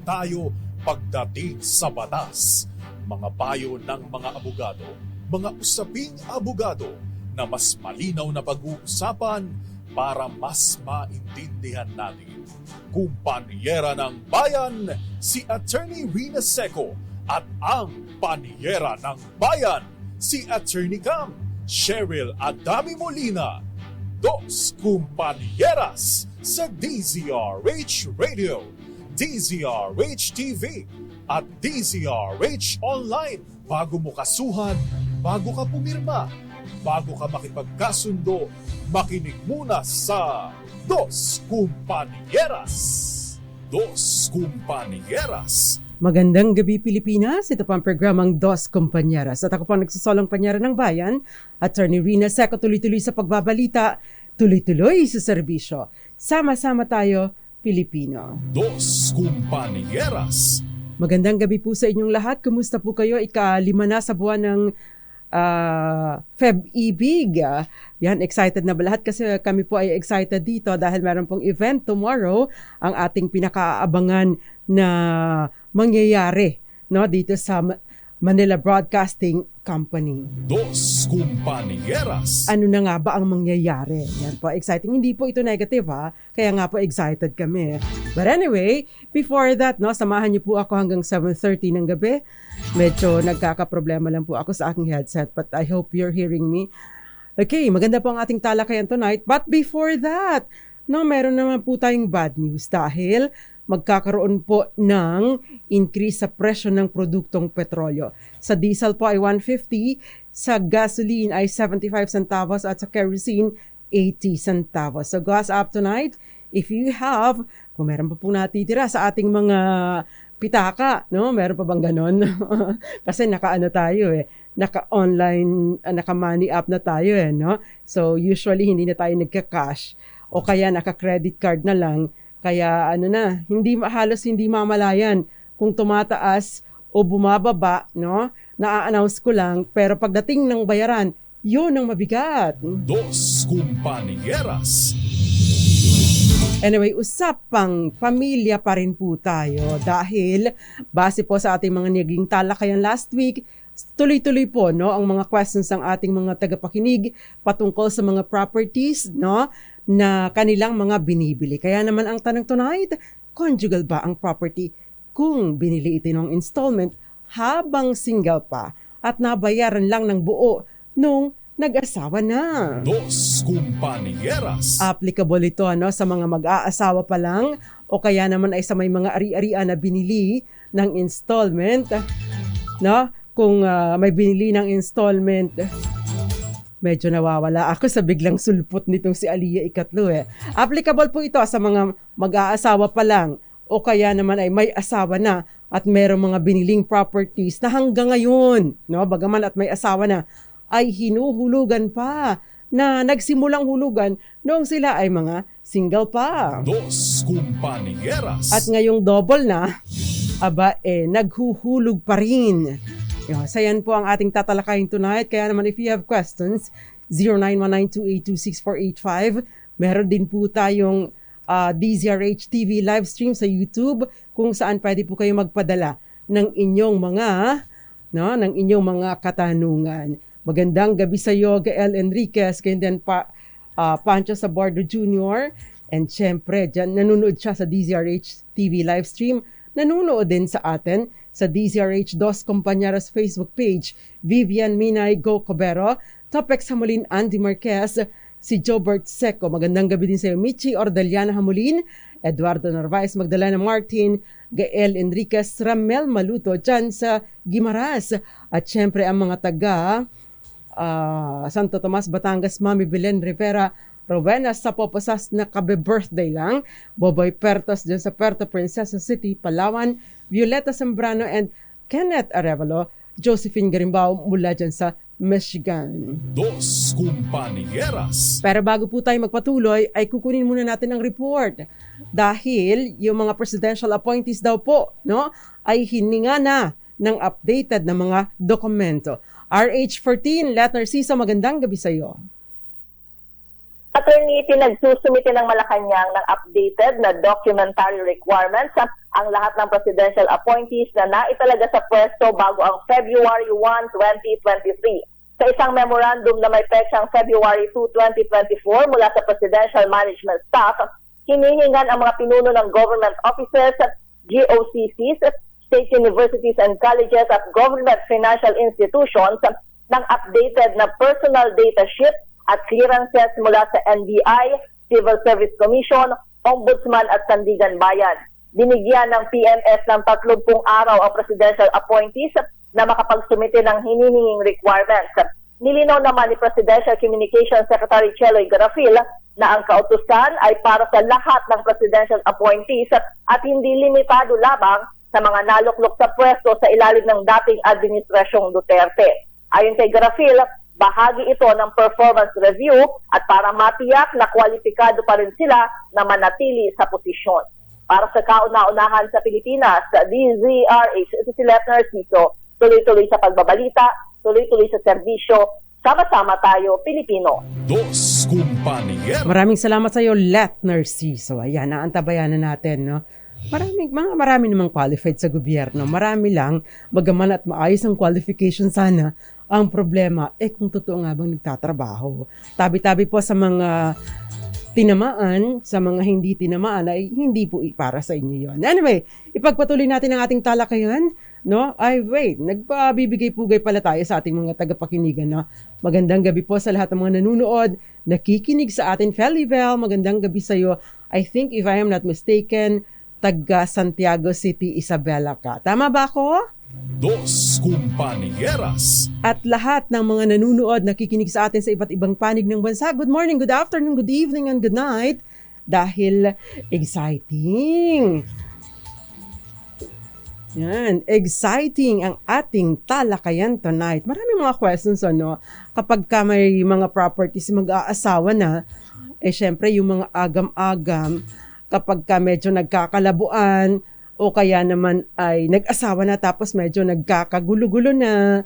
tayo pagdating sa batas. Mga payo ng mga abogado, mga usaping abogado na mas malinaw na pag-uusapan para mas maintindihan natin. Kumpanyera ng Bayan, si Attorney Rina Seco at ang Panyera ng Bayan, si Attorney Cam Cheryl Adami Molina. Dos Kumpanyeras sa DZRH Radio, DZRH TV at DZRH Online. Bago mo kasuhan, bago ka pumirma, bago ka makipagkasundo, makinig muna sa Dos Kumpanyeras. Dos Kumpanyeras. Magandang gabi Pilipinas, ito po ang programang Dos Compañeras at ako po nagsasolong panyera ng bayan, Attorney Rina Seco, tuloy-tuloy sa pagbabalita, tuloy-tuloy sa serbisyo. Sama-sama tayo, Pilipino. Dos Compañeras. Magandang gabi po sa inyong lahat, kumusta po kayo? Ika-5 na sa buwan ng Feb-ibig. Yan, excited na ba lahat? Kasi kami po ay excited dito dahil meron pong event tomorrow, ang ating pinakaabangan na mangyayari, no, dito sa Manila Broadcasting Company. Dos Compañeras. Ano na nga ba ang mangyayari? Yan po, exciting. Hindi po ito negative ha, kaya nga po excited kami. But anyway, before that, no, samahan niyo po ako hanggang 7:30 ng gabi. Medyo nagkakaproblema lang po ako sa aking headset, but I hope you're hearing me. Okay, maganda po ang ating talakayan tonight. But before that, no, meron naman po tayong bad news dahil magkakaroon po ng increase sa presyo ng produktong petrolyo. Sa diesel po ay 150, sa gasoline ay 75 centavos at sa kerosene 80 centavos. So gas up tonight, if you have, kung meron pa po natitira sa ating mga pitaka, no? Meron pa bang ganon? Kasi naka-ano tayo naka-online, naka-money app na tayo no? So usually hindi na tayo nagka-cash o kaya naka-credit card na lang. Kaya halos hindi mamalayan kung tumataas o bumababa, no? Na-announce ko lang, pero pagdating ng bayaran, yun ang mabigat. Dos Compañeras. Anyway, usapang pamilya pa rin po tayo dahil base po sa ating mga naging talakayan last week, tuloy-tuloy po no ang mga questions ng ating mga tagapakinig patungkol sa mga properties no na kanilang mga binibili. Kaya naman ang tanong tonight, conjugal ba ang property kung binili ito ng installment habang single pa at nabayaran lang ng buo nung nag-asawa na? Dos Compañeras. Applicable ito sa mga mag-aasawa pa lang o kaya naman ay sa may mga ari-arian na binili ng installment. No? Kung may binili ng installment, medyo nawawala ako sa biglang sulpot nitong si Aliyah Ikatlo Applicable po ito sa mga mag-aasawa pa lang o kaya naman ay may asawa na at merong mga biniling properties na hanggang ngayon, no, bagaman at may asawa na, ay hinuhulugan pa na nagsimulang hulugan noong sila ay mga single pa. Dos Compañeras. At ngayong double na, naghuhulog pa rin. So yan po ang ating tatalakayin tonight. Kaya naman if you have questions, 0919-282-6485. Meron din po tayong DZRH TV live stream sa YouTube kung saan pwede po kayo magpadala ng inyong mga katanungan. Magandang gabi sa iyo, Gael Enriquez, kaya din Pancho Sabordo Jr. And syempre, dyan, nanonood siya sa DZRH TV live stream. Nanonood din sa atin sa DZRH Dos Compañeras Facebook page, Vivian Minay Go Cobero, Topex Hamulin Andy Marquez, si Jobert Seco. Magandang gabi din sa iyo, Michi Ordeliana Hamulin, Eduardo Narvaez, Magdalena Martin, Gael Enriquez, Ramel Maluto dyan sa Guimaras. At syempre ang mga taga Santo Tomas, Batangas, Mami Belen Rivera, Rowena Sapoposas na kabe-birthday lang, Boboy Pertos dyan sa Puerto Princesa City, Palawan, Violeta Zambrano and Kenneth Arevalo, Josephine Garimbao mula dyan sa Michigan. Dos Compañeras. Pero bago po tayo magpatuloy, ay kukunin muna natin ang report. Dahil yung mga presidential appointees daw po, no, ay hininga na ng updated na mga dokumento. RH14, Letter C, so magandang gabi sa iyo. Attorney, pinagsusumite ng Malacanang ng updated na documentary requirements at ang lahat ng presidential appointees na naitalaga sa pwesto bago ang February 1, 2023. Sa isang memorandum na may petsang February 2, 2024 mula sa Presidential Management Staff, hinihingan ang mga pinuno ng government officers at GOCCs, state universities and colleges at government financial institutions ng updated na personal data sheet at clearances mula sa NBI, Civil Service Commission, Ombudsman at Sandigan Bayan. Binigyan ng PMS ng 30 araw ang presidential appointees na makapagsumite ng hinihinging requirements. Nilinaw naman ni Presidential Communications Secretary Cheloy Garafil na ang kautusan ay para sa lahat ng presidential appointees at hindi limitado lamang sa mga naluklok sa pwesto sa ilalim ng dating Administrasyong Duterte. Ayon kay Garafil, bahagi ito ng performance review at para matiyak na kwalipikado pa rin sila na manatili sa posisyon. Para sa kauna-unahan sa Pilipinas, DZRH, ito si Lep Narciso, tuloy-tuloy sa pagbabalita, tuloy-tuloy sa serbisyo, sama-sama tayo, Pilipino. Dos Compañeras. Maraming salamat sa iyo, Let Narciso. Ayan, naantabayan na natin, no? Marami namang qualified sa gobyerno. Marami lang, bagaman at maayos ang qualification sana. Ang problema, kung totoo nga bang nagtatrabaho. Tabi-tabi po sa mga tinamaan, sa mga hindi tinamaan, ay hindi po para sa inyo yon. Anyway, ipagpatuloy natin ang ating talakayan. No? Nagpabibigay-pugay pala tayo sa ating mga tagapakinigan. No? Magandang gabi po sa lahat ng mga nanunood, nakikinig sa atin. Felivel, magandang gabi sa iyo. I think, if I am not mistaken, taga Santiago City, Isabela ka. Tama ba ako? Dos Compañeras. At lahat ng mga nanunood, nakikinig sa atin sa iba't ibang panig ng bansa. Good morning, good afternoon, good evening, and good night. Dahil exciting. Yan, exciting ang ating talakayan tonight. Maraming mga questions, ano? Kapag ka may mga properties mag-aasawa na, syempre yung mga agam-agam, kapag ka medyo nagkakalabuan, o kaya naman ay nag-asawa na tapos medyo nagkakagulo-gulo na,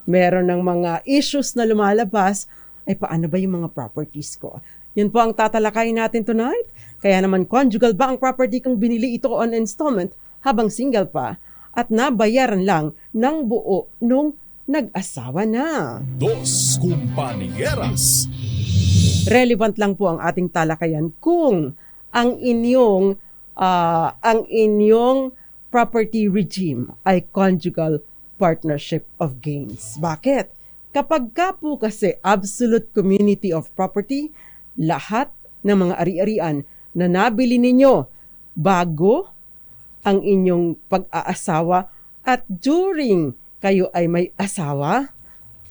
meron ng mga issues na lumalabas, paano ba yung mga properties ko? Yun po ang tatalakayin natin tonight. Kaya naman, conjugal ba ang property kung binili ito on installment habang single pa at nabayaran lang ng buo nung nag-asawa na? Dos Compañeras. Relevant lang po ang ating talakayan kung ang inyong property regime ay conjugal partnership of gains. Bakit? Kapag ka po kasi absolute community of property, lahat ng mga ari-arian na nabili ninyo bago ang inyong pag-aasawa at during kayo ay may asawa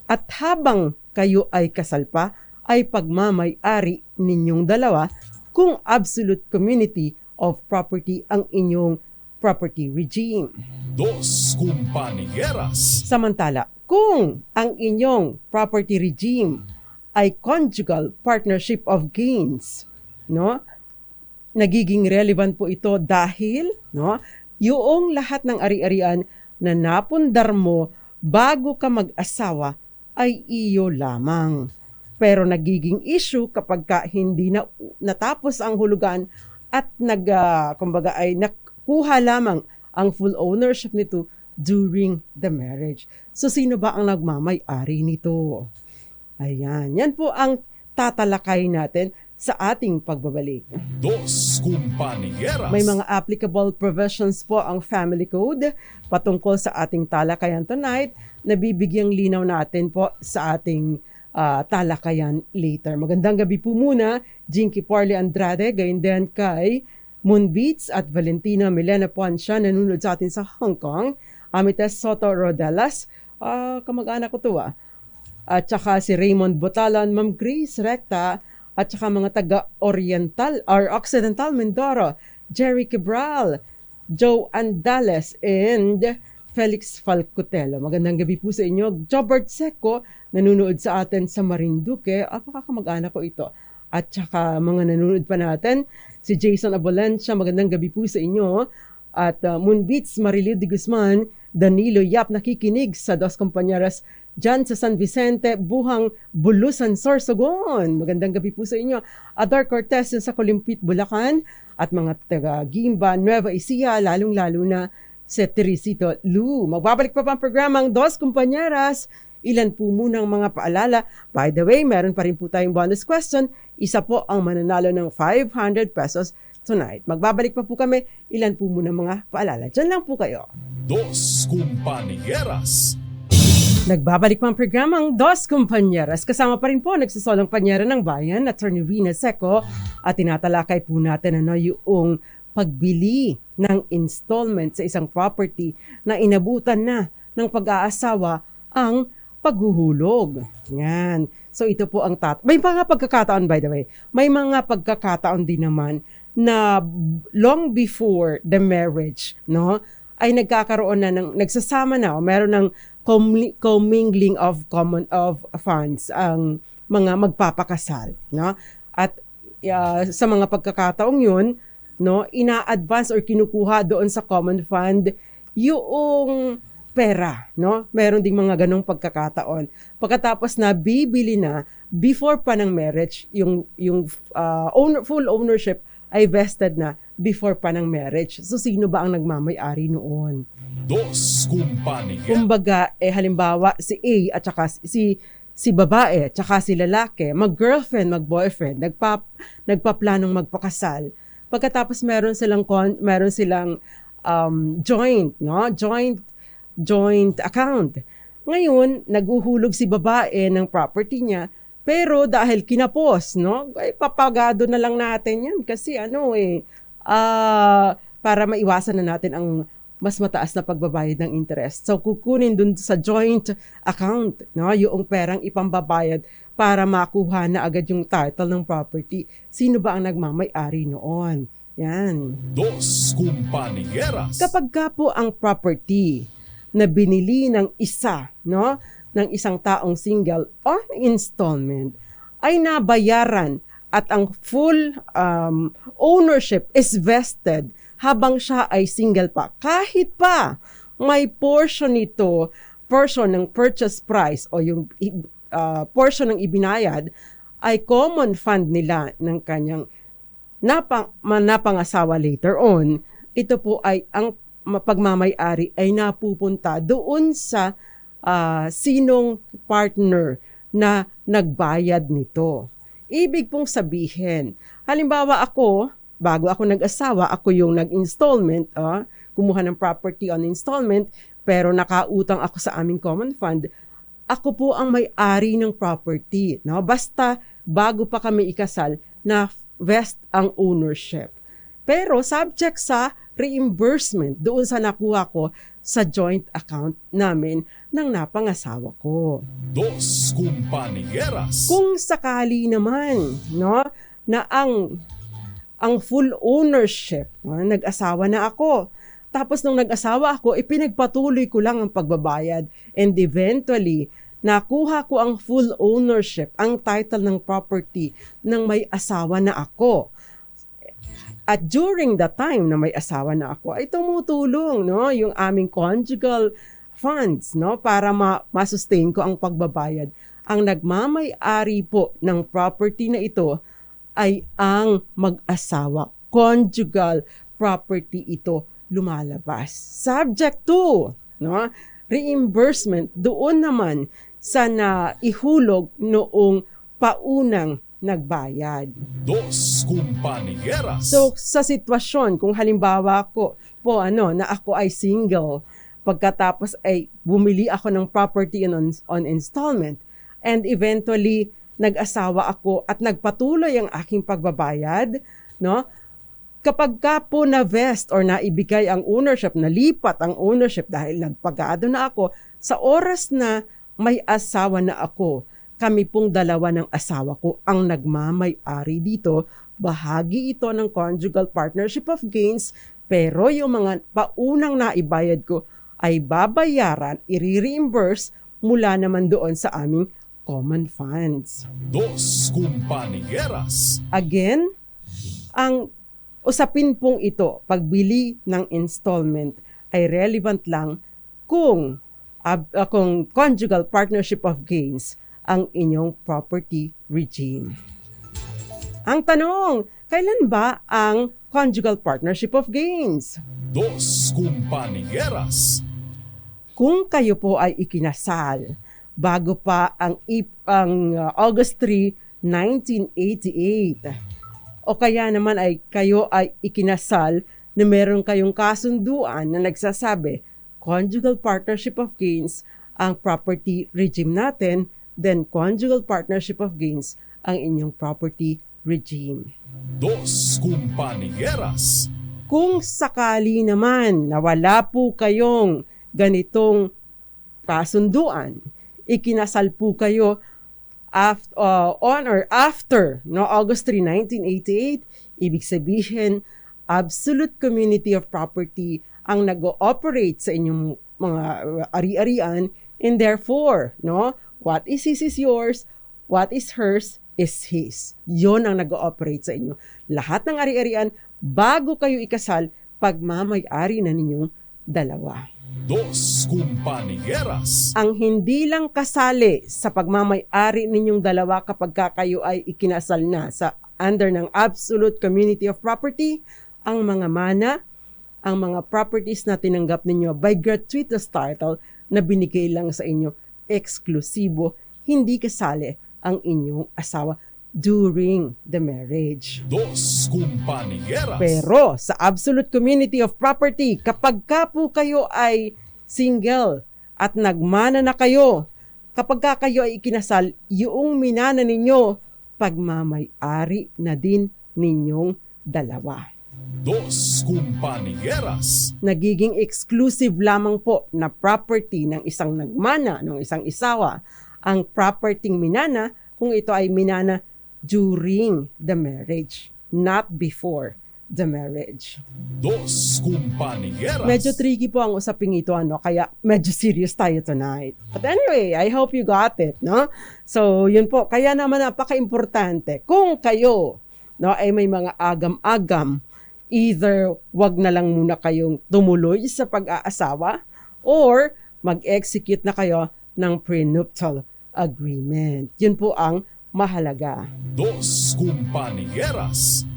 at habang kayo ay kasal pa, ay pagmamay-ari ninyong dalawa kung absolute community of property ang inyong property regime. Dos Compañeras. Samantala, kung ang inyong property regime ay conjugal partnership of gains, no? Nagiging relevant po ito dahil, no, yung lahat ng ari-arian na napundar mo bago ka mag-asawa ay iyo lamang. Pero nagiging issue kapag ka hindi na natapos ang hulugan at ay nakuha lamang ang full ownership nito during the marriage. So sino ba ang nagmamay-ari nito? Ayan, yan po ang tatalakay natin sa ating pagbabalik. Dos Compañeras. May mga applicable provisions po ang Family Code patungkol sa ating talakayan tonight. Nabibigyang linaw natin po sa ating talakayan later. Magandang gabi po muna, Jinky Parley Andrade, gayon din kay Moonbeats at Valentina Milena Poncia, nanonood sa atin sa Hong Kong. Amites Soto Rodelas, kamag-anak ko to At saka si Raymond Botalan, Ma'am Grace Recta, at saka mga taga-Oriental or Occidental Mindoro, Jerry Cabral, Joe Andales, and Felix Falcotelo. Magandang gabi po sa inyo. Jobert Seco, nanonood sa atin sa Marinduque. Kamag-anak ko ito. At saka mga nanonood pa natin, si Jason Abolencia, magandang gabi po sa inyo. At Moonbeats, Marilio de Guzman, Danilo Yap, nakikinig sa Dos Compañeras dyan sa San Vicente, Buhang, Bulusan, Sorsogon. Magandang gabi po sa inyo. Adar Cortez sa Colimpit, Bulacan. at mga taga Gimba, Nueva Ecija, lalong-lalo na si Teresito Lu. Magbabalik pa ang programang Dos Compañeras. Ilan po munang mga paalala. By the way, meron pa rin po tayong bonus question. Isa po ang mananalo ng 500 pesos tonight. Magbabalik pa po kami. Ilan po muna mga paalala. Diyan lang po kayo. Dos Compañeras. Nagbabalik pa ang programang Dos Compañeras. Kasama pa rin po nagsasolong panyera ng bayan, Attorney Rina Seco, at tinatalakay po natin yung pagbili ng installment sa isang property na inabutan na ng pag-aasawa ang paghuhulog. Yan. So ito po ang may mga pagkakataon, by the way. May mga pagkakataon din naman na long before the marriage, no, ay nagkakaroon na nagsasama na o meron ng commingling of funds ang mga magpapakasal, no? At sa mga pagkakataong 'yun, no, ina-advance or kinukuha doon sa common fund yung pera, no? Meron ding mga ganong pagkakataon. Pagkatapos na bibili na before pa ng marriage, yung full ownership ay vested na before pa ng marriage. So sino ba ang nagmamay-ari noon? Dos Compañeras. Kumbaga, halimbawa, si A at saka si babae at saka si lalaki, mag-girlfriend, mag-boyfriend, nagpaplanong magpakasal. Pagkatapos meron silang joint, no? Joint account. Ngayon, naguhulog si babae ng property niya, pero dahil kinapos, no? Ay papagado na lang natin 'yan kasi para maiwasan na natin ang mas mataas na pagbabayad ng interest. So kukunin dun sa joint account, no, yung perang ipambabayad para makuha na agad yung title ng property. Sino ba ang nagmamay-ari noon? Yan. Dos Compañeras. Kapag ka po ang property na binili ng isa, no, ng isang taong single on installment ay nabayaran at ang full ownership is vested habang siya ay single pa. Kahit pa may portion ng purchase price o yung portion ng ibinayad ay common fund nila ng kanyang napangasawa later on, ito po ay ang pagmamay-ari ay napupunta doon sa sinong partner na nagbayad nito. Ibig pong sabihin, halimbawa bago ako nag-asawa, ako yung nag-installment, kumuha ng property on installment, pero nakautang ako sa aming common fund, ako po ang may-ari ng property. No? Basta bago pa kami ikasal, na vest ang ownership. Pero subject sa reimbursement doon sa nakuha ko sa joint account namin ng napangasawa ko. Dos Compañeras. Kung sakali naman, no, na ang full ownership, nag-asawa na ako. Tapos nung nag-asawa ako, ipinagpatuloy ko lang ang pagbabayad and eventually nakuha ko ang full ownership, ang title ng property ng may asawa na ako. At during the time na may asawa na ako, ay tumutulong, no, yung aming conjugal funds, no, para ma-sustain ko ang pagbabayad. Ang nagmamay-ari po ng property na ito ay ang mag-asawa. Conjugal property ito lumalabas. Subject to, no, reimbursement doon naman sa naihulog noong paunang nagbayad. Dos Compañeras. So sa sitwasyon, kung halimbawa na ako ay single, pagkatapos ay bumili ako ng property on installment, and eventually nag-asawa ako at nagpatuloy ang aking pagbabayad, no? Kapag ka po na-vest or naibigay ang ownership, nalipat ang ownership dahil nagpagado na ako, sa oras na may asawa na ako, kami pong dalawa ng asawa ko ang nagmamay-ari dito. Bahagi ito ng conjugal partnership of gains, pero yung mga paunang naibayad ko ay babayaran, i-reimburse mula naman doon sa aming common funds. Dos Compañeras. Again, ang usapin pong ito, pagbili ng installment, ay relevant lang kung conjugal partnership of gains ang inyong property regime. Ang tanong, kailan ba ang conjugal partnership of gains. Dos compañeras. Kung kayo po ay ikinasal bago pa ang August 3, 1988, o kaya naman ay kayo ay ikinasal na meron kayong kasunduan na nagsasabi conjugal partnership of gains ang property regime natin, then conjugal partnership of gains ang inyong property regime. Dos compañeras. Kung sakali naman na wala po kayong ganitong kasunduan, ikinasal po kayo on or after August 3, 1988, ibig sabihin, absolute community of property ang nag-ooperate sa inyong mga ari-arian, and therefore, what is his is yours, what is hers is his. Yon ang nag-ooperate sa inyo. Lahat ng ari-arian, bago kayo ikasal, pagmamay-ari na ninyong dalawa. Dos compañeras. Ang hindi lang kasali sa pagmamay-ari ninyong dalawa kapag kayo ay ikinasal na sa under ng absolute community of property, ang mga mana, ang mga properties na tinanggap ninyo by gratuitous title na binigay lang sa inyo, eksklusibo, hindi kasali ang inyong asawa during the marriage. Dos compañeras. Pero sa absolute community of property, kapag ka po kayo ay single at nagmana na kayo, kapag ka kayo ay ikinasal, yung minana ninyo, pagmamay-ari na din ninyong dalawa. Dos compañeras. Nagiging exclusive lamang po na property ng isang nagmana, ng isang isawa, ang property minana kung ito ay minana during the marriage, not before the marriage. Dos compañeras. Medyo tricky po ang usaping ito, kaya medyo serious tayo tonight. But anyway, I hope you got it, So, yun po. Kaya naman napaka-importante. Kung kayo, ay may mga agam-agam, either wag na lang muna kayong tumuloy sa pag-aasawa or mag-execute na kayo ng prenuptial agreement. Yun po ang mahalaga. Dos compañeras.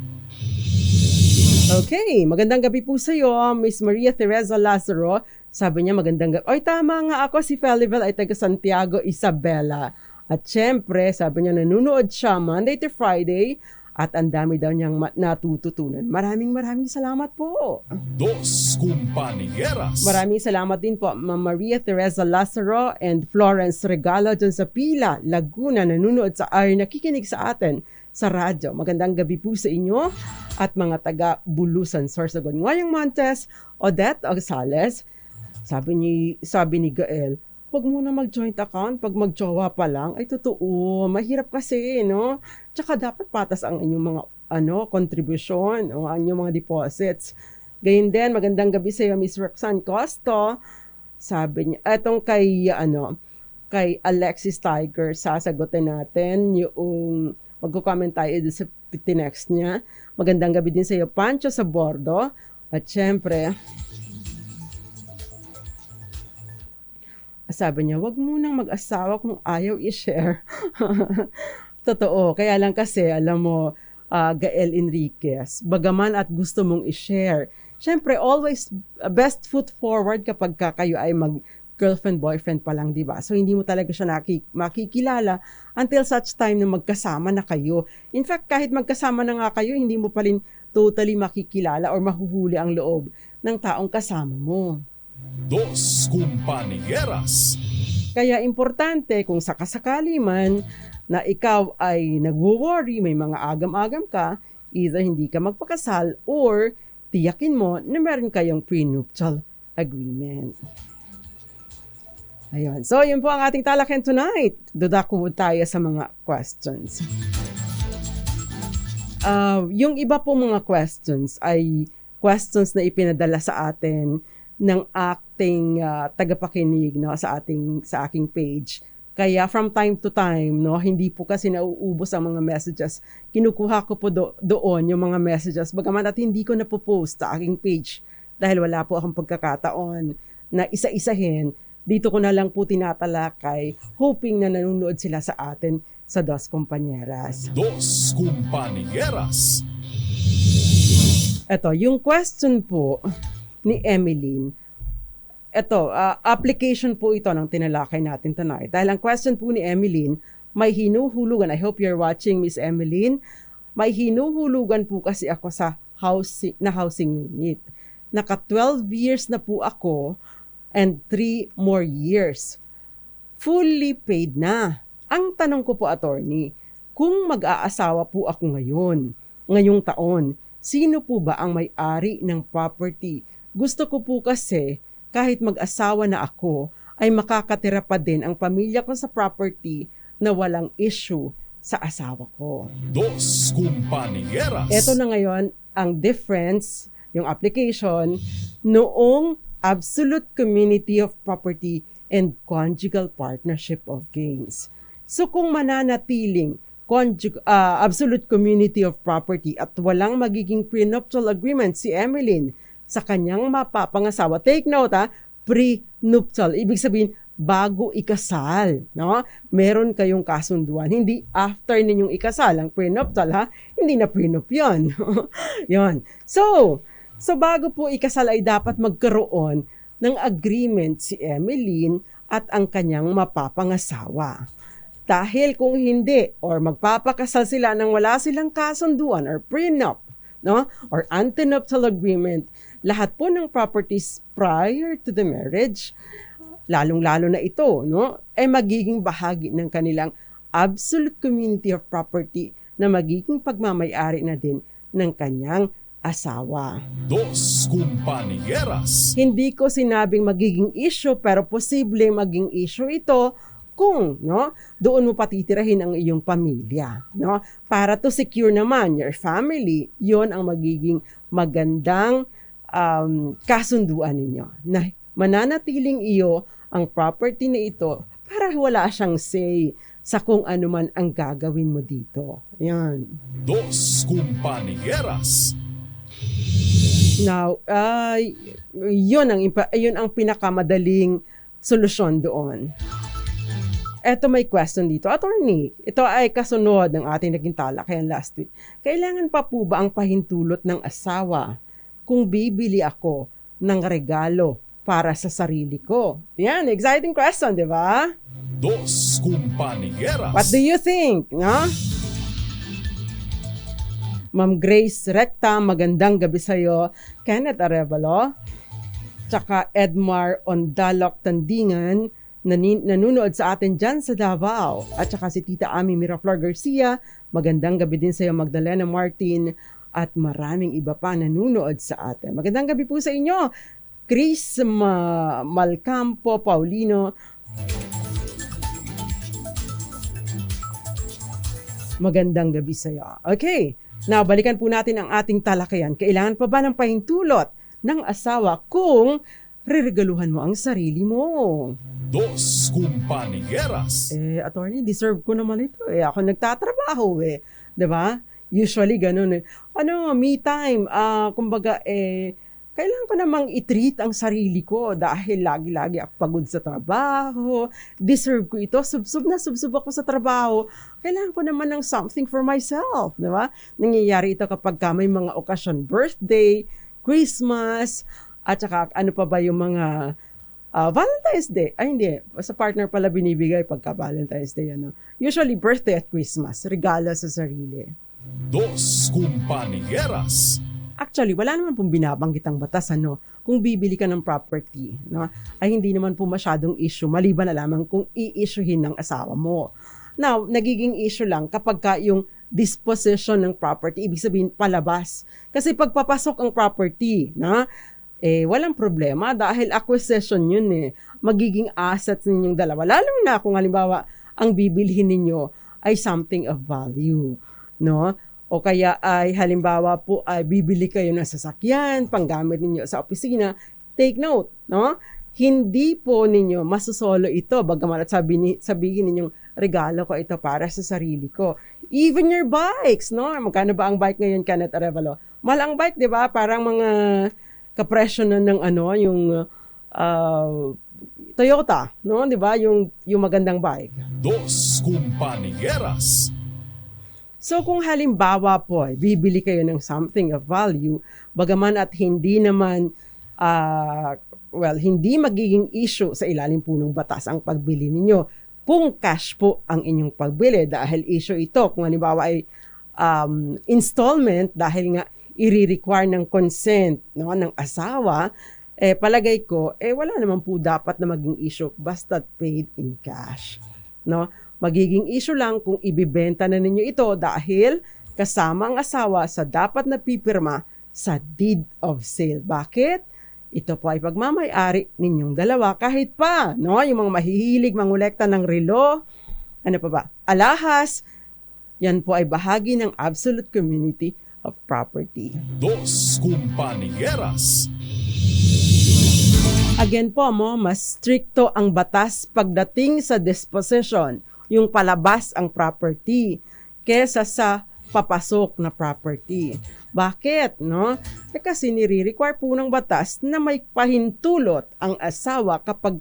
Okay, magandang gabi po sa iyo, Miss Maria Teresa Lazaro. Sabi niya magandang gabi. Oy, tama nga ako, si Felivel ay taga Santiago, Isabela. At syempre, sabi niya nanonood siya Monday to Friday at ang dami daw niyang natututunan. Maraming salamat po. Dos compañeras. Maraming salamat din po, Ma'am Maria Teresa Lazaro and Florence Regalo dyan sa Pila, Laguna, nanonood sa nakikinig sa atin sa radyo. Magandang gabi po sa inyo at mga taga Bulusan, Sorsogon. Ngayong Montes, Odette Gonzales, sabi ni Gael, huwag muna mag-joint account pag mag-jowa pa lang. Ay, totoo. Mahirap kasi, Tsaka dapat patas ang inyong mga contribution o ang inyong mga deposits. Gayun din, magandang gabi sa iyo, Miss Roxanne Costo. Sabi niya, etong kay Alexis Tiger, sasagutin natin yung magko-comment tayo sa tinext niya. Magandang gabi din sa iyo, Pancho sa Bordo. At syempre, sabi niya, wag munang mag-asawa kung ayaw i-share. Totoo. Kaya lang kasi, alam mo, Gael Enriquez, bagaman at gusto mong i-share, syempre, always best foot forward kapag kayo ay mag-girlfriend, boyfriend pa lang, di ba? So, hindi mo talaga siya makikilala until such time na magkasama na kayo. In fact, kahit magkasama na nga kayo, hindi mo pa rin totally makikilala or mahuhuli ang loob ng taong kasama mo. Dos compañeras. Kaya importante kung sakasakali man na ikaw ay nagwo-worry, may mga agam-agam ka, either hindi ka magpakasal or tiyakin mo na meron kayong prenuptial agreement. Ayun. So, yun po ang ating talakayan tonight. Dudako tayo sa mga questions. Yung iba po mga questions ay questions na ipinadala sa atin ng ating tagapakinig sa aking page. Kaya from time to time, hindi po kasi nauubos ang mga messages. Kinukuha ko po doon yung mga messages. Bagaman at hindi ko napopost sa aking page dahil wala po akong pagkakataon na isa-isahin. Dito ko na lang po tinatalakay, hoping na nanonood sila sa atin sa Dos Compañeras. Dos compañeras. Ito, yung question po ni Emeline, ito, application po ito ng tinalakay natin tonight. Dahil ang question po ni Emeline, may hinuhulugan. I hope you're watching, Miss Emeline. May hinuhulugan po kasi ako sa housing unit. Naka 12 years na po ako and 3 more years. Fully paid na. Ang tanong ko po, attorney, kung mag-aasawa po ako ngayong taon, sino po ba ang may-ari ng property? Gusto ko po kasi, kahit mag-asawa na ako, ay makakatira pa din ang pamilya ko sa property na walang issue sa asawa ko. Dos Compañeras. Ito na ngayon ang difference, yung application, noong absolute community of property and conjugal partnership of gains. So kung mananatiling absolute community of property at walang magiging prenuptial agreement si Emeline sa kanyang mapapangasawa, take note prenuptial, ibig sabihin bago ikasal, no? Meron kayong kasunduan, hindi after ninyong ikasal ang prenuptial, hindi na prenup yun. Yun. So bago po ikasal ay dapat magkaroon ng agreement si Emeline at ang kanyang mapapangasawa. Dahil kung hindi or magpapakasal sila nang wala silang kasunduan or prenup, no? Or antenuptial agreement, lahat po ng properties prior to the marriage, lalong-lalo na ito, no? Ay magiging bahagi ng kanilang absolute community of property na magiging pagmamay-ari na din ng kanyang asawa. Dos Compañeras. Hindi ko sinabing magiging issue pero posible maging issue ito kung doon mo patitirahin ang iyong pamilya, no? Para to secure naman your family, yon ang magiging magandang kasunduan ninyo. Na mananatiling iyo ang property na ito para wala siyang say sa kung ano man ang gagawin mo dito. Yan. Dos Compañeras. Now, yun ang pinakamadaling solusyon doon. Eto may question dito. Attorney, ito ay kasunod ng ating naging talakayan last week. Kailangan pa po ba ang pahintulot ng asawa kung bibili ako ng regalo para sa sarili ko? Yan, exciting question, di ba? Dos Compañeras. What do you think? No? Ma'am Grace Recta, magandang gabi sa'yo. Kenneth Arevalo, tsaka Edmar Ondalok Tandingan, nanunood sa atin dyan sa Davao. At tsaka si Tita Ami Miraflor Garcia, magandang gabi din sa'yo Magdalena Martin, at maraming iba pa nanunood sa atin. Magandang gabi po sa inyo. Chris Malcampo, Paulino, magandang gabi sa'yo. Okay. Now, balikan po natin ang ating talakayan. Kailangan pa ba ng pahintulot ng asawa kung reregaluhan mo ang sarili mo? Dos Compañeras. Attorney, deserve ko naman ito. Ako nagtatrabaho Diba? Usually, ganun me time. Kumbaga, kailangan ko namang i-treat ang sarili ko dahil lagi-lagi ako pagod sa trabaho. Deserve ko ito. Subsub ako sa trabaho. Kailangan ko naman ng something for myself. Diba? Nangyayari ito kapag may mga okasyon, birthday, Christmas, at saka ano pa ba yung mga Valentine's Day. Ay, hindi. Sa partner pala binibigay pagka Valentine's Day. Usually, birthday at Christmas. Regalo sa sarili. Dos Compañeras. Actually, wala naman pong binabanggit ang batas, kung bibili ka ng property, ay hindi naman po masyadong issue, maliban na lamang kung i-issuehin ng asawa mo. Now, nagiging issue lang kapag yung disposition ng property, ibig sabihin palabas. Kasi pagpapasok ang property, walang problema dahil acquisition yun magiging assets ninyong dalawa. Lalo na kung halimbawa, ang bibilhin ninyo ay something of value, O kaya ay halimbawa po ay bibili kayo ng sasakyan, panggamit ninyo sa opisina, take note, Hindi po ninyo masusolo ito, bagaman at sabihin ninyong regalo ko ito para sa sarili ko. Even your bikes, Magkano ba ang bike ngayon, Kenneth Arevalo? Mahal ang bike, di ba? Parang mga kapresyo na ng yung Toyota, Di ba? Yung magandang bike. Dos Compañeras. So kung halimbawa po, bibili kayo ng something of value, bagaman at hindi naman, hindi magiging issue sa ilalim po ng batas ang pagbili ninyo. Kung cash po ang inyong pagbili, dahil issue ito, kung halimbawa ay installment, dahil nga i-require ng consent, no, ng asawa, palagay ko, wala naman po dapat na maging issue basta paid in cash. No? Magiging issue lang kung ibibenta na ninyo ito dahil kasama ang asawa sa dapat na pipirma sa deed of sale. Bakit? Ito po ay pagmamay-ari ninyong dalawa kahit pa, no? Yung mga mahihilig mangolekta ng relo, ano pa ba? Alahas, yan po ay bahagi ng absolute community of property. Dos Compañeras. Again po, mas stricto ang batas pagdating sa disposition, yung palabas ang property, kesa sa papasok na property. Bakit? No? Kasi nire-require po ng batas na may pahintulot ang asawa kapag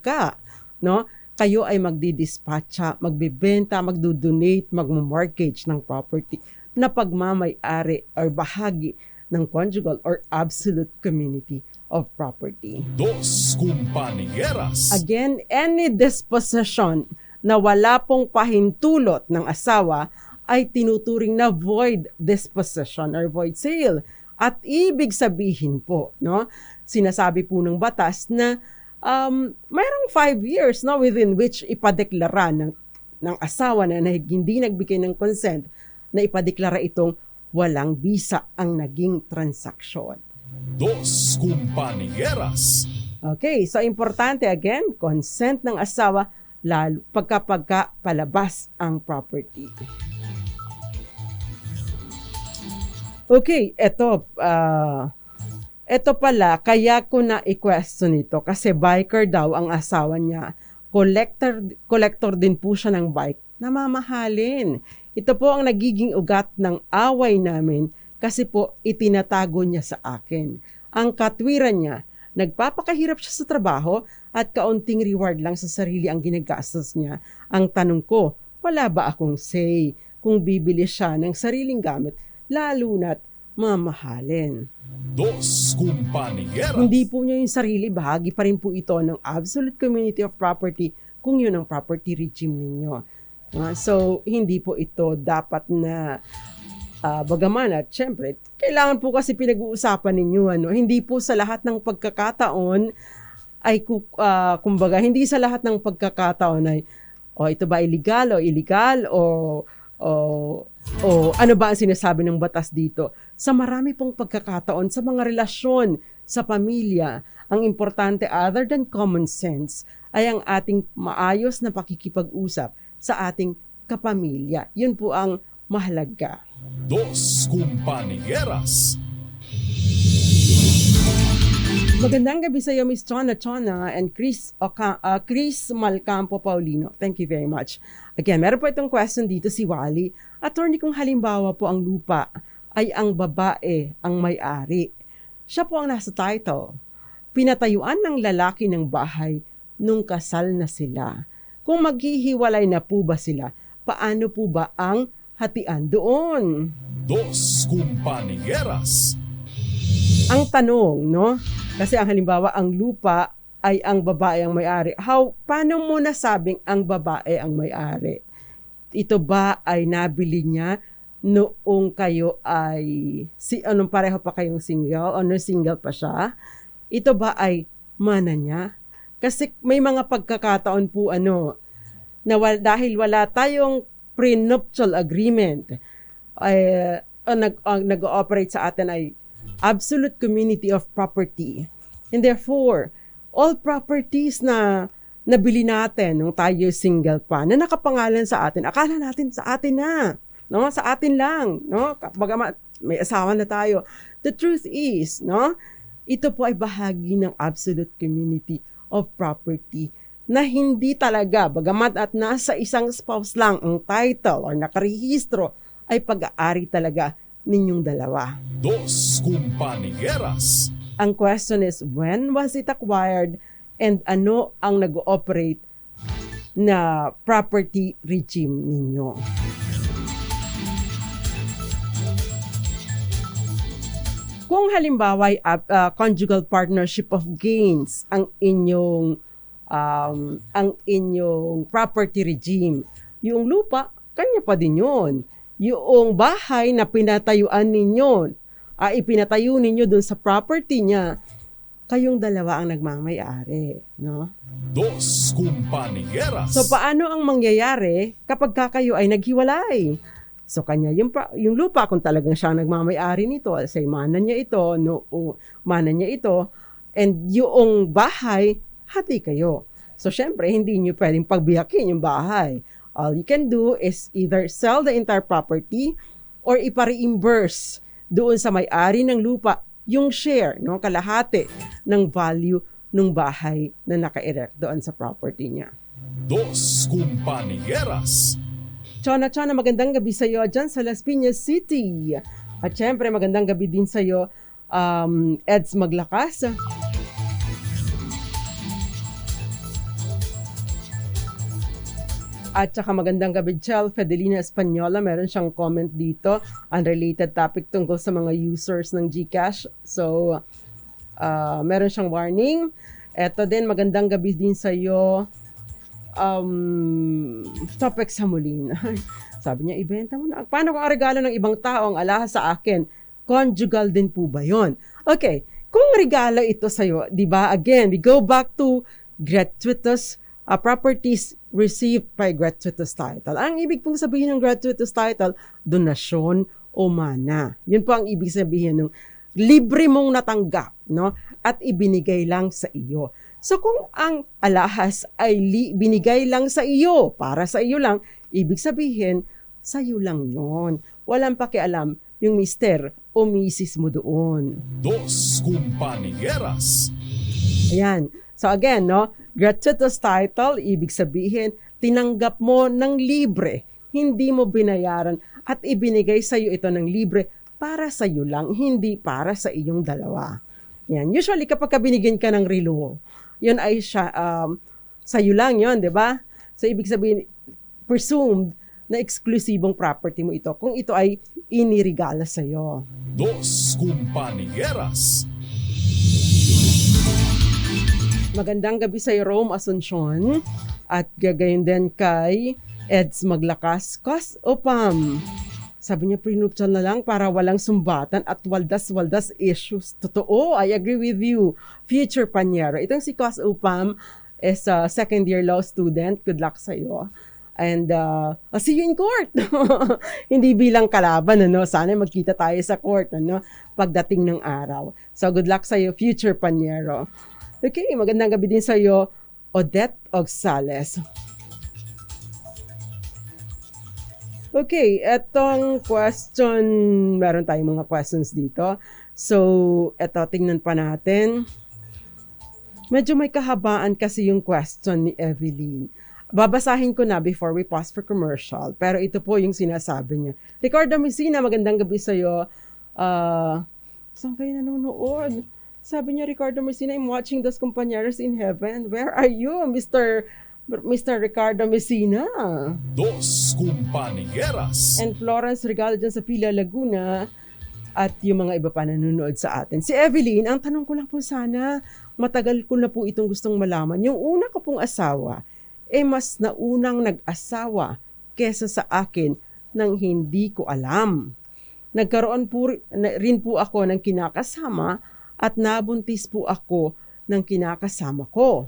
kayo ay magdidispatcha, magbibenta, magdodonate, magmamortgage ng property na pagmamay-ari or bahagi ng conjugal or absolute community of property. Dos Compañeras. Again, any disposition na wala pong pahintulot ng asawa ay tinuturing na void disposition or void sale. At ibig sabihin po, no, sinasabi po ng batas na mayroong 5 years within which ipadeklara ng asawa na hindi nagbigay ng consent na ipadeklara itong walang bisa ang naging transaksyon. Dos Compañeras. Okay, so importante again, consent ng asawa lalo pagka palabas ang property. Okay, eto pala, kaya ko na i-question ito kasi biker daw ang asawa niya. Collector din po siya ng bike na mamahalin. Ito po ang nagiging ugat ng away namin kasi po itinatago niya sa akin. Ang katwiran niya, nagpapakahirap siya sa trabaho at kaunting reward lang sa sarili ang ginagastos niya. Ang tanong ko, wala ba akong say kung bibili siya ng sariling gamit, lalo na't mamahalin? Dos Compañeras. Hindi po niya yung sarili, bahagi pa rin po ito ng absolute community of property kung yun ang property regime ninyo. So, hindi po ito dapat na bagaman at syempre, kailangan po kasi pinag-uusapan ninyo. Hindi po sa lahat ng pagkakataon ay kumbaga, hindi sa lahat ng pagkakataon ay ito ba illegal o ano ba ang sinasabi ng batas dito? Sa marami pong pagkakataon, sa mga relasyon, sa pamilya, ang importante other than common sense ay ang ating maayos na pakikipag-usap sa ating kapamilya. Yun po ang mahalaga. Dos Compañeras. Magandang gabi sa iyo, Miss Chona and Chris Malcampo Paulino. Thank you very much. Again, meron po itong question dito si Wally. Attorney, kung halimbawa po ang lupa ay ang babae ang may-ari. Siya po ang nasa title. Pinatayuan ng lalaki ng bahay nung kasal na sila. Kung maghihiwalay na po ba sila, paano po ba ang hatian doon? Dos Compañeras. Ang tanong, no? Kasi ang halimbawa, ang lupa ay ang babae ang may-ari. Paano mo nasabing ang babae ang may-ari? Ito ba ay nabili niya noong kayo ay anong pareho pa kayong single o single pa siya? Ito ba ay mana niya? Kasi may mga pagkakataon po na dahil wala tayong prenuptial agreement, nag-ooperate sa atin ay absolute community of property. And therefore, all properties na nabili natin nung tayo single pa, na nakapangalan sa atin, akala natin sa atin na, no? Sa atin lang, no? Bagamat may asawa na tayo. The truth is, no? Ito po ay bahagi ng absolute community of property na hindi talaga, bagamat at nasa isang spouse lang ang title or nakarehistro, ay pag-aari talaga ninyong dalawa. Dos Compañeras. Ang question is, when was it acquired and ano ang nag-ooperate na property regime ninyo? Kung halimbawa ay conjugal partnership of gains ang inyong property regime, yung lupa kanya pa din yun. Yung bahay na pinatayuan ninyo, ipinatayo ninyo dun sa property niya, kayong dalawa ang nagmamay-ari, no? Dos Compañeras. So paano ang mangyayari kapag kayo ay naghiwalay? So kanya yung lupa kung talagang siya ang nagmamay-ari nito, say mana niya ito, mana niya ito, and yung bahay, hati kayo. So syempre hindi niyo pwedeng pagbiyakin yung bahay. All you can do is either sell the entire property or ipa-reimburse doon sa may-ari ng lupa yung share, no, kalahati ng value ng bahay na naka-erect doon sa property niya. Dos Compañeras. Chona, magandang gabi sa iyo dyan sa Las Piñas City. At syempre, magandang gabi din sa iyo, Eds Maglakas. At saka magandang gabi, Chel Fedelina Española. Meron siyang comment dito, unrelated topic tungkol sa mga users ng GCash. So, meron siyang warning. Eto din, magandang gabi din sa iyo, topic sa mulin. Sabi niya, ibenta mo na. Paano kung ang regalo ng ibang tao ang alahas sa akin? Conjugal din po ba yon? Okay, kung regalo ito sa'yo, di ba? Again, we go back to gratuitous properties received by gratuitous title. Ang ibig pong sabihin ng gratuitous title, donasyon o mana. Yun po ang ibig sabihin ng libre mong natanggap, no? At ibinigay lang sa iyo. So kung ang alahas ay binigay lang sa iyo, para sa iyo lang, ibig sabihin, sa iyo lang yon. Walang pakialam yung mister o misis mo doon. Dos Compañeras. Ayan. So again, no, gratuitous title, ibig sabihin, tinanggap mo ng libre, hindi mo binayaran at ibinigay sa iyo ito ng libre para sa iyo lang, hindi para sa iyong dalawa. Yan. Usually kapag binigyan ka ng relo, yun ay siya, sa iyo lang yun, di ba? So ibig sabihin, presumed na eksklusibong property mo ito kung ito ay inirigala sa iyo. Dos Compañeras. Magandang gabi sa Rome Asuncion at gagayon din kay Eds Maglakas. Cos o Pam? Sabi niya, prenuptial na lang para walang sumbatan at waldas-waldas issues. Totoo, I agree with you. Future Panyero. Itong si Cos o Pam is a second-year law student. Good luck sa iyo. And I'll see you in court. Hindi bilang kalaban, ano? Sana magkita tayo sa court, ano? Pagdating ng araw. So good luck sa iyo, Future Panyero. Okay, magandang gabi din sa iyo, Odette Ogsales. Okay, etong question, meron tayong mga questions dito. So, eto, tingnan pa natin. Medyo may kahabaan kasi yung question ni Evelyn. Babasahin ko na before we pause for commercial. Pero ito po yung sinasabi niya. Ricardo Messina, magandang gabi sa iyo. Saan kayo nanonood? Sabi niya, Ricardo Messina, I'm watching Dos Compañeros in Heaven. Where are you, Mr. Ricardo Messina? Dos Compañeras. And Florence Regalo dyan sa Pila, Laguna. At yung mga iba pa nanonood sa atin. Si Evelyn, ang tanong ko lang po sana, matagal ko na po itong gustong malaman. Yung una ko pong asawa, mas naunang nag-asawa kesa sa akin nang hindi ko alam. Nagkaroon po rin po ako ng kinakasama at nabuntis po ako ng kinakasama ko.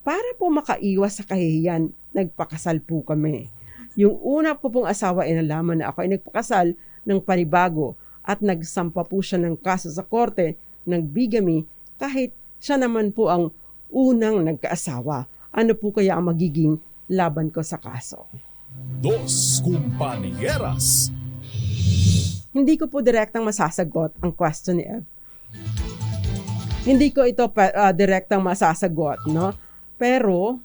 Para po makaiwas sa kahihiyan, nagpakasal po kami. Yung una ko pong asawa ay nalaman na ako ay nagpakasal ng panibago at nagsampa po siya ng kaso sa korte ng bigamy kahit siya naman po ang unang nagkaasawa. Ano po kaya ang magiging laban ko sa kaso? Dos Compañeras. Hindi ko po direktang masasagot ang question ni Ev. Hindi ko ito direktang masasagot, no? Pero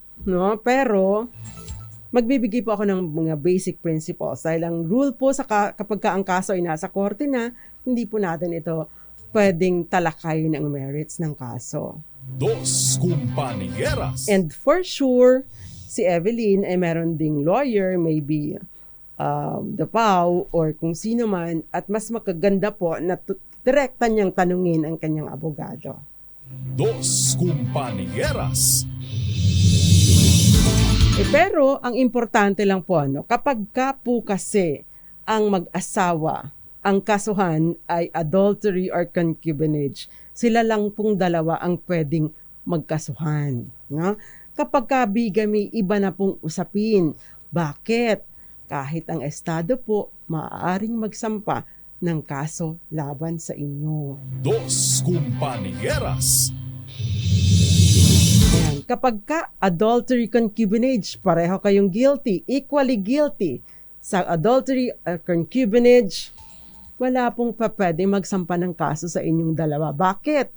magbibigay po ako ng mga basic principles. Dahil ang rule po kapag ang kaso ay nasa korte na, hindi po natin ito pwedeng talakay ng merits ng kaso. Dos Compañeras. And for sure, si Evelyn ay meron ding lawyer, maybe the PAW or kung sino man, at mas makaganda po na direkta niyang tanungin ang kanyang abogado. Dos Compañeras. Pero ang importante lang po, kapag ka po kasi ang mag-asawa, ang kasuhan ay adultery or concubinage, sila lang pong dalawa ang pwedeng magkasuhan. No? Kapag ka bigamy, iba na pong usapin. Bakit? Kahit ang estado po, maaaring magsampa ng kaso laban sa inyo. Dos Compañeras. Ayan. Kapag ka adultery concubinage, pareho kayong guilty, equally guilty sa adultery or concubinage, wala pong pwede magsampa ng kaso sa inyong dalawa. Bakit?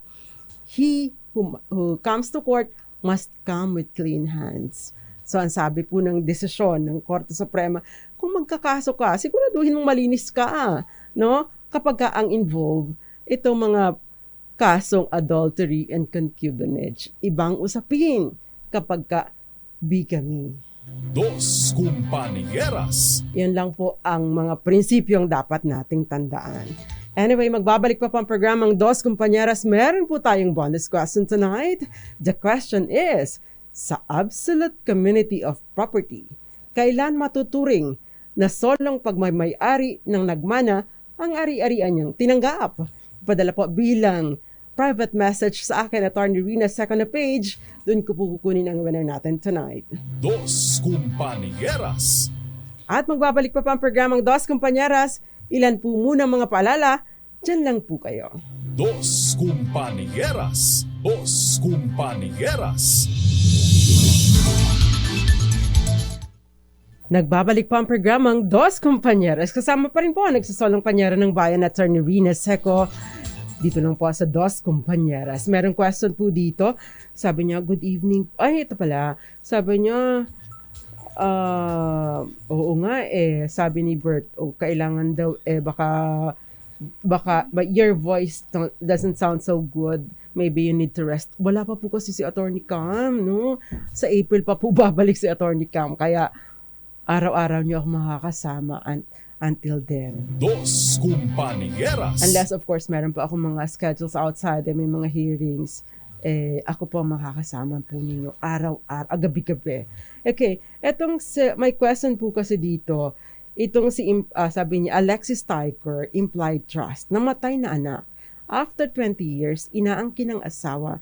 He who comes to court must come with clean hands. So, ang sabi po ng desisyon ng Korte Suprema, kung magkakaso ka, siguraduhin mong malinis ka. No? Kapag ka ang involved, itong mga kasong adultery and concubinage, ibang usapin kapag ka bigamy. Dos Compañeras. Yan lang po ang mga prinsipyong dapat nating tandaan. Anyway, magbabalik pa ang programang Dos Compañeras. Meron po tayong bonus question tonight. The question is, sa absolute community of property, kailan matuturing na solong pagmamayari ng nagmana ang ari-arian niyang tinanggap? Padala po bilang private message sa akin, Attorney Rina, second na page. Doon ko po kukunin ang winner natin tonight. Dos Compañeras. At magbabalik pa ang programang Dos Compañeras. Ilan po muna mga paalala, dyan lang po kayo. Dos Compañeras. Dos Compañeras. Nagbabalik pa ang programang Dos Compañeras. Kasama pa rin po ang nagsasolong panyera ng bayan, Attorney Rina Seco. Dito lang po sa Dos Compañeras. Merong question po dito. Sabi niya, good evening. Ay, ito pala. Sabi niya, oo nga sabi ni Bert, kailangan daw baka but your voice doesn't sound so good. Maybe you need to rest. Wala pa po kasi si Attorney Cam, no? Sa April pa po babalik si Attorney Cam. Kaya araw-araw niyo ako makakasama until then. Dos Compañeras. Unless of course meron pa akong mga schedules outside, may mga hearings, ako po makakasama po ninyo araw-araw, gabi-gabi. Okay, may question po kasi dito. Itong sabi niya, Alexis Tiger, implied trust, namatay na anak. After 20 years, inaangkin ng asawa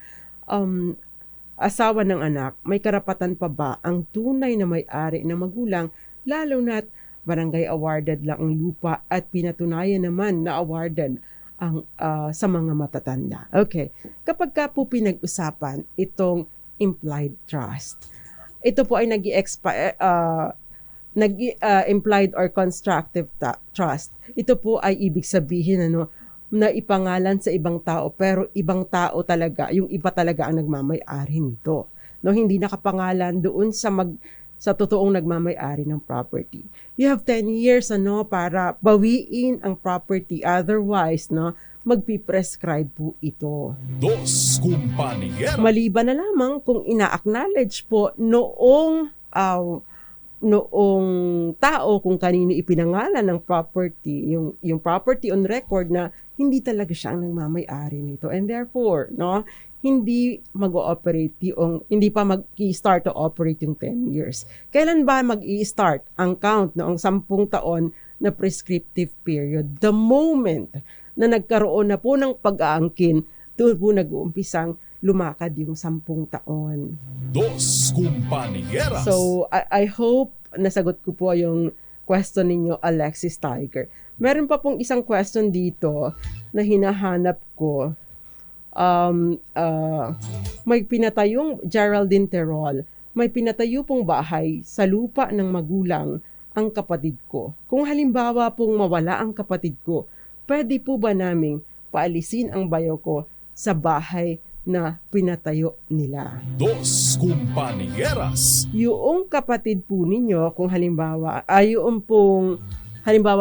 ng anak, may karapatan pa ba ang tunay na may-ari na magulang, lalo na't barangay awarded lang ang lupa at pinatunayan naman na awarded ang sa mga matatanda. Okay, kapag ka po pinag-usapan itong implied trust, ito po ay implied or constructive trust. Ito po ay ibig sabihin na ipangalan sa ibang tao, pero ibang tao talaga, yung iba talaga ang nagmamay-ari nito. No, hindi nakapangalan doon sa totoong nagmamay-ari ng property. You have 10 years para bawiin ang property, otherwise magpiprescribe po ito. Dos Compañeras. Maliban na lamang kung ina-acknowledge po noong tao kung kanino ipinangalan ng property, yung property on record na hindi talaga siya ang nagmamay-ari nito. And therefore, hindi mag-ooperate hindi pa mag-i-start to operate yung 10 years. Kailan ba mag-i-start ang count noong 10 taon na prescriptive period? The moment na nagkaroon na po ng pag-aangkin, doon po nag-uumpisang lumakad yung 10 taon. Dos Compañeras. So, I hope nasagot ko po yung question ninyo, Alexis Tiger. Meron pa pong isang question dito na hinahanap ko. May pinatayong Geraldine Terol. May pinatayo pong bahay sa lupa ng magulang ang kapatid ko. Kung halimbawa pong mawala ang kapatid ko, pwede po ba naming paalisin ang bayo ko sa bahay na pinatayo nila? Dos Compañeras. Yung kapatid po ninyo, kung halimbawa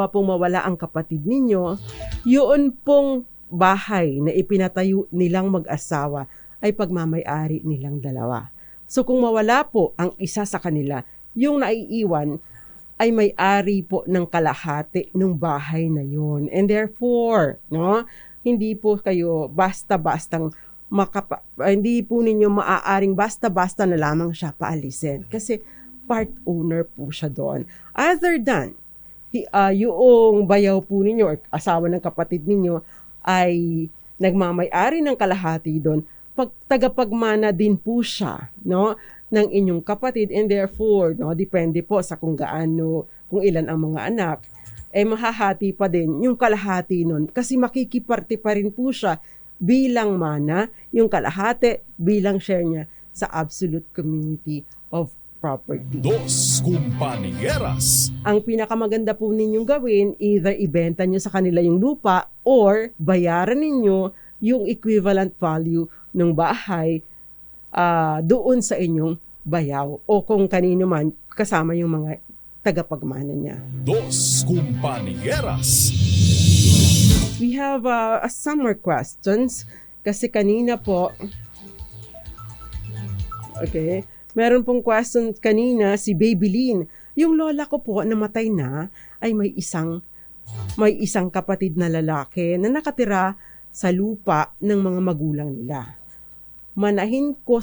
pong mawala ang kapatid ninyo, yun pong bahay na ipinatayo nilang mag-asawa ay pagmamay-ari nilang dalawa. So kung mawala po ang isa sa kanila, yung naiiwan ay may-ari po ng kalahati ng bahay na yun. And therefore, hindi po kayo basta-bastang hindi po ninyo maaaring basta-basta na lamang siya paalisin. Kasi part owner po siya doon. Other than, yung bayaw po ninyo or asawa ng kapatid ninyo ay nagmamay-ari ng kalahati doon, tagapagmana din po siya, no, ng inyong kapatid, and therefore, no, depende po sa kung gaano, kung ilan ang mga anak, mahahati pa din yung kalahati nun kasi makikiparte pa rin po siya bilang mana, yung kalahati bilang share niya sa absolute community of property. Dos Compañeras. Ang pinakamaganda po ninyong gawin, either ibenta nyo sa kanila yung lupa or bayaran ninyo yung equivalent value ng bahay doon sa inyong bayaw o kung kanino man kasama yung mga tagapagmana niya. Dos Compañeras. We have some more questions kasi kanina po, okay, meron pong question kanina si Baby Lynn. Yung lola ko po namatay na ay may isang kapatid na lalaki na nakatira sa lupa ng mga magulang nila. Manahin po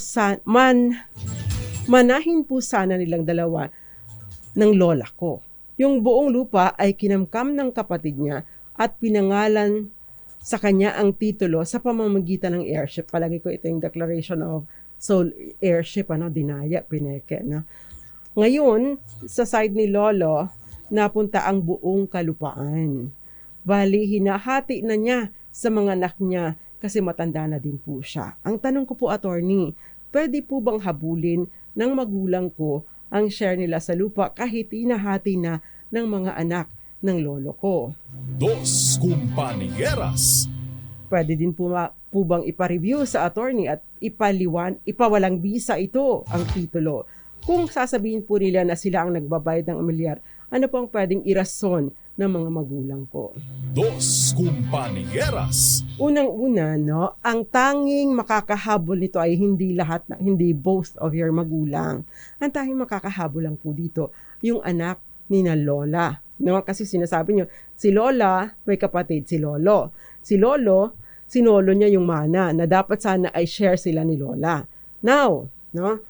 sana nilang dalawa ng lola ko. Yung buong lupa ay kinamkam ng kapatid niya at pinangalan sa kanya ang titulo sa pamamagitan ng heirship. Palagi ko ito yung declaration of sole heirship, dinaya, pineke. No? Ngayon, sa side ni Lolo, napunta ang buong kalupaan. Bali, hinahati na niya sa mga anak niya kasi matanda na din po siya. Ang tanong ko po, attorney, pwede po bang habulin ng magulang ko ang share nila sa lupa kahit hinahati na ng mga anak ng lolo ko? Dos Compañeras. Pwede din po bang ipa-review sa attorney at ipawalang bisa ito ang titulo? Kung sasabihin po nila na sila ang nagbabayad ng amilyar, ano po ang pwedeng irason ng mga magulang ko? Dos Compañeras. Unang-una, no, ang tanging makakahabol nito ay hindi both of your magulang. Ang tanging makakahabol lang po dito yung anak ni na lola. No, kasi sinasabi nyo, si lola may kapatid si lolo. Si lolo, sinolo niya yung mana na dapat sana ay share sila ni lola. Now, no,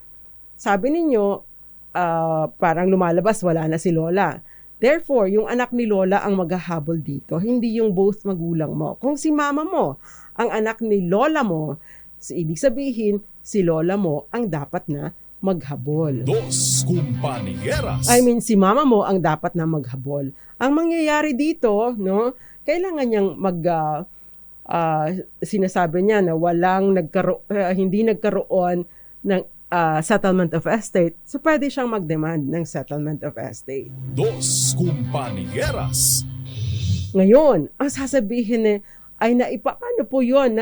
sabi ninyo, parang lumalabas wala na si lola. Therefore, yung anak ni lola ang maghahabol dito, hindi yung both magulang mo. Kung si mama mo ang anak ni lola mo, ibig sabihin, si lola mo ang dapat na maghabol. Dos Compañeras. I mean, si mama mo ang dapat na maghabol. Ang mangyayari dito, no, kailangan niyang sinasabi niya na hindi nagkaroon ng settlement of estate. So, pwede siyang mag-demand ng settlement of estate. Dos Compañeras. Ngayon, ang sasabihin ay paano po yun?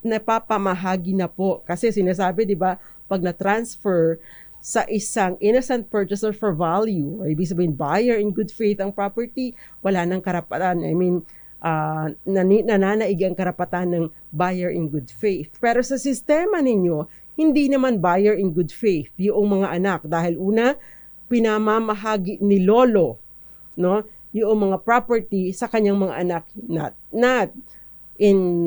Napapamahagi na po. Kasi sinasabi, di ba, pag na-transfer sa isang innocent purchaser for value, or ibig sabihin buyer in good faith ang property, wala nang karapatan. I mean, nananaig ang karapatan ng buyer in good faith. Pero sa sistema ninyo, hindi naman buyer in good faith yung mga anak. Dahil una, pinamamahagi ni lolo, no, yung mga property sa kanyang mga anak, not in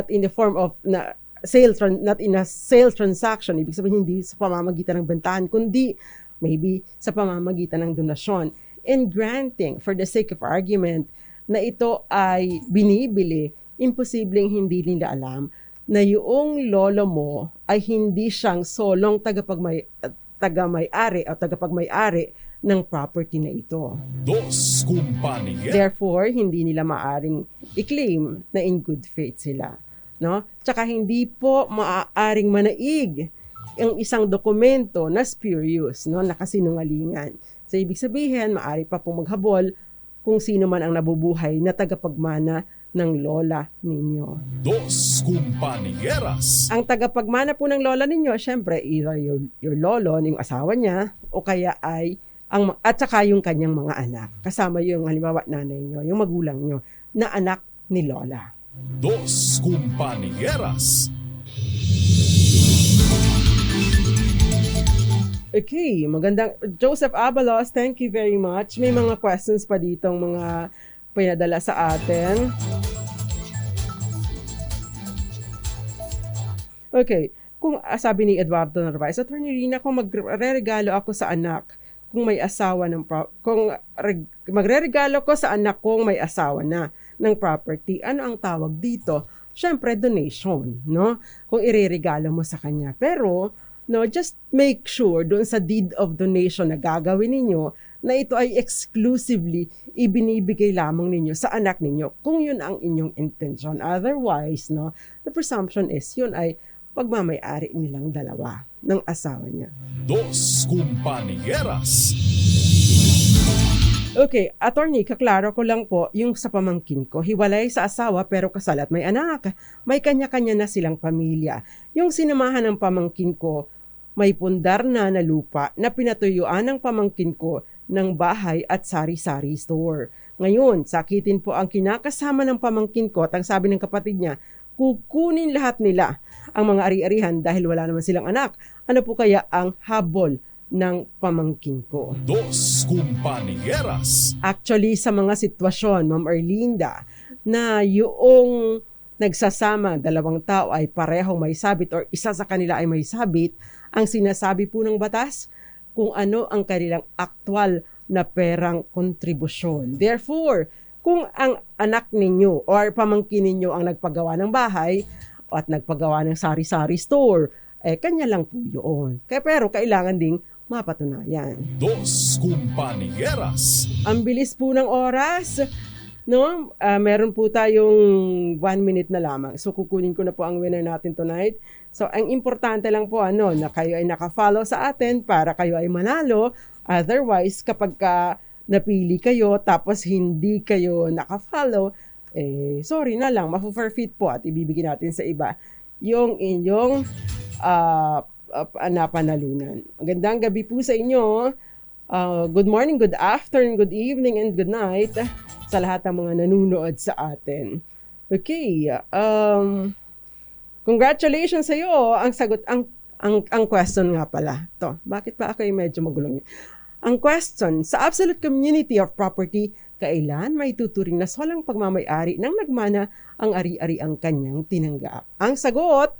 the form of not in a sale transaction, ibig sabihin hindi sa pamamagitan ng bentahan, kundi maybe sa pamamagitan ng donasyon. And granting, for the sake of argument, na ito ay binibili, imposibleng hindi nila alam na yung lolo mo ay hindi siyang solong taga-may-ari o tagapagmay-ari ng property na ito. Dos Compañeras. Therefore, hindi nila maaring i-claim na in good faith sila. No? Tsaka hindi po maaaring manaig ang isang dokumento na spurious, no, na kasinungalingan. So, ibig sabihin, maaari pa pong maghabol kung sino man ang nabubuhay na tagapagmana ng lola ninyo. Dos Compañeras. Ang tagapagmana po ng lola ninyo, syempre, either your lolo, yung asawa niya, o kaya ay, at saka yung kanyang mga anak. Kasama yung, halimbawa, nanay nyo, yung magulang nyo, na anak ni lola. Dos Compañeras. Okay, magandang Joseph Abalos, thank you very much. May mga questions pa ditong mga pinadala sa atin. Okay, kung sabi ni Eduardo Narvaez, Attorney Rina, kung magre-regalo ako sa anak kung may asawa magre-regalo ko sa anak kung may asawa na ng property, ano ang tawag dito? Syempre, donation, no? Kung ireregalo mo sa kanya. Pero, no, just make sure doon sa deed of donation na gagawin ninyo na ito ay exclusively ibinibigay lamang ninyo sa anak ninyo kung yun ang inyong intention. Otherwise, no, the presumption is yun ay pagmamay-ari nilang dalawa ng asawa niya. Dos Compañeras. Okay, attorney, kaklaro ko lang po yung sa pamangkin ko. Hiwalay sa asawa pero kasal at may anak. May kanya-kanya na silang pamilya. Yung sinamahan ng pamangkin ko, may pundar na lupa na pinatuyuan ng pamangkin ko ng bahay at sari-sari store. Ngayon, sakitin po ang kinakasama ng pamangkin ko at ang sabi ng kapatid niya, kukunin lahat nila ang mga ari-arihan dahil wala naman silang anak. Ano po kaya ang habol ng pamangkin ko? Dos Compañeras. Actually, sa mga sitwasyon, Ma'am Erlinda, na yung nagsasama, dalawang tao ay parehong may sabit or isa sa kanila ay may sabit, ang sinasabi po ng batas kung ano ang kanilang aktwal na perang kontribusyon. Therefore, kung ang anak ninyo or pamangkin ninyo ang nagpagawa ng bahay at nagpagawa ng sari-sari store, kanya lang po yun. Pero kailangan ding mapatunayan. Dos Compañeras. Ang bilis po ng oras, no? Meron po tayong 1 minute na lamang. So kukunin ko na po ang winner natin tonight. So ang importante lang po na kayo ay naka-follow sa atin para kayo ay manalo. Otherwise, kapag napili kayo tapos hindi kayo naka-follow, sorry na lang, mafu-forfeit po at ibibigay natin sa iba yung inyong napanalunan. Magandang gabi po sa inyo. Good morning, good afternoon, good evening, and good night sa lahat ng mga nanunood sa atin. Okay. Congratulations sa iyo. Ang sagot, ang question nga pala. To, bakit ba ako medyo magulong? Ang question, sa absolute community of property, kailan may tuturing na solang pagmamay-ari ng nagmana ang ari-ari ang kanyang tinanggap? Ang sagot,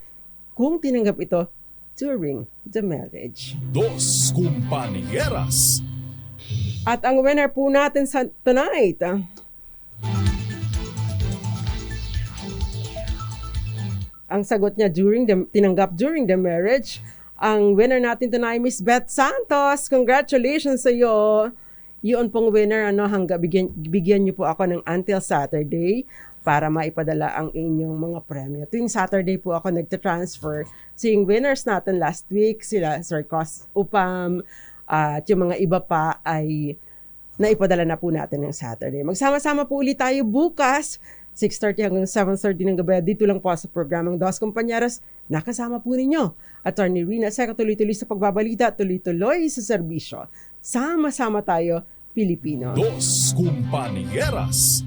kung tinanggap ito during the marriage. Dos Compañeras. At ang winner po natin tonight, ang sagot niya tinanggap during the marriage. Ang winner natin tonight, Miss Beth Santos. Congratulations sa iyo. Yun pong winner, hanggang bigyan niyo po ako ng until Saturday para maipadala ang inyong mga premyo. Tuwing Saturday po ako nagta-transfer. So yung winners natin last week, sila Sir Cos Upam, at yung mga iba pa ay naipadala na po natin ng Saturday. Magsama-sama po ulit tayo bukas, 6:30 hanggang 7:30 ng gabi. Dito lang po sa programang Dos Compañeras. Nakasama po ninyo, Attorney Rina Seca, tuloy-tuloy sa pagbabalita, tuloy-tuloy sa serbisyo. Sama-sama tayo, Pilipino. Dos Compañeras.